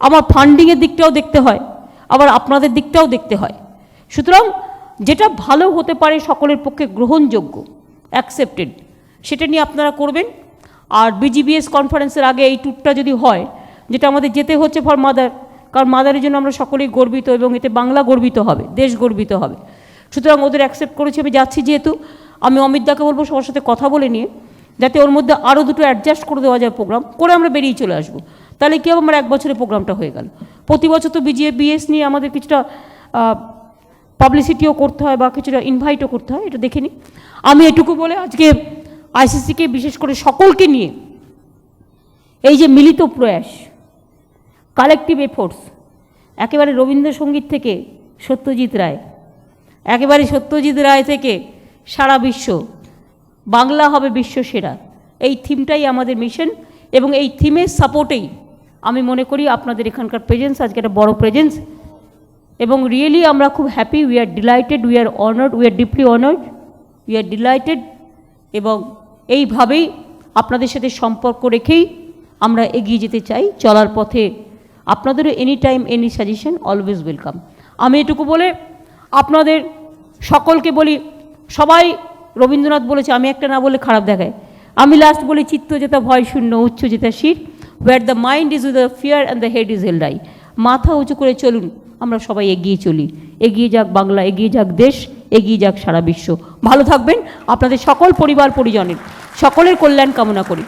আমার ফান্ডিংয়ের দিকটাও দেখতে হয়, আবার আপনাদের দিকটাও দেখতে হয়। সুতরাং যেটা ভালো হতে পারে, সকলের পক্ষে গ্রহণযোগ্য, অ্যাকসেপ্টেড, সেটা নিয়ে আপনারা করবেন। আর বিজিবিএস কনফারেন্সের আগে এই ট্যুরটা যদি হয়, যেটা আমাদের যেতে হচ্ছে ফর মাদার, কারণ মাদারের জন্য আমরা সকলেই গর্বিত, এবং এতে বাংলা গর্বিত হবে, দেশ গর্বিত হবে। সুতরাং ওদের অ্যাকসেপ্ট করেছি, আমি যাচ্ছি যেহেতু, আমি অমিতদাকে বলবো সবার সাথে কথা বলে নিয়ে যাতে ওর মধ্যে আরও দুটো অ্যাডজাস্ট করে দেওয়া যায়, প্রোগ্রাম করে আমরা বেরিয়ে চলে আসবো। তাহলে কি হবে, আমার 1 বছরের প্রোগ্রামটা হয়ে গেল। প্রতি বছর তো বিজিবিএস নিয়ে আমাদের কিছুটা পাবলিসিটিও করতে হয় বা কিছুটা ইনভাইটও করতে হয়, এটা দেখে নিই। আমি এটুকু বলে আজকে আইসিসিকে, বিশেষ করে সকলকে নিয়ে এই যে মিলিত প্রয়াস, কালেকটিভ এফোর্টস, একেবারে রবীন্দ্রসঙ্গীত থেকে সত্যজিৎ রায়, একেবারে সত্যজিৎ রায় থেকে সারা বিশ্ব, বাংলা হবে বিশ্ব সেরা, এই থিমটাই আমাদের মিশন। এবং এই থিমের সাপোর্টেই আমি মনে করি আপনাদের এখানকার প্রেজেন্স আজকে একটা বড় প্রেজেন্স, এবং রিয়েলি আমরা খুব happy, we are delighted, we are honoured, we are deeply honoured, we are delighted. এবং এইভাবেই আপনাদের সাথে সম্পর্ক রেখেই আমরা এগিয়ে যেতে চাই। চলার পথে আপনাদেরও any time any suggestion always welcome. আমি এটুকু বলে আপনাদের সকলকে বলি, সবাই রবীন্দ্রনাথ বলেছে, আমি একটা না বলে খারাপ দেখায়, আমি লাস্ট বলি, চিত্ত যেটা ভয় শূন্য, উচ্চ যেটা শির, where the mind is with the fear and the head is held high. মাথা উঁচু করে চলুন, আমরা সবাই এগিয়ে চলি। এগিয়ে যাক বাংলা, এগিয়ে যাক দেশ, এগিয়ে যাক সারা বিশ্ব। ভালো থাকবেন, আপনাদের সকল পরিবার পরিজনের সকলের কল্যাণ কামনা করি।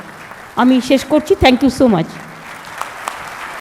আমি শেষ করছি। Thank you so much.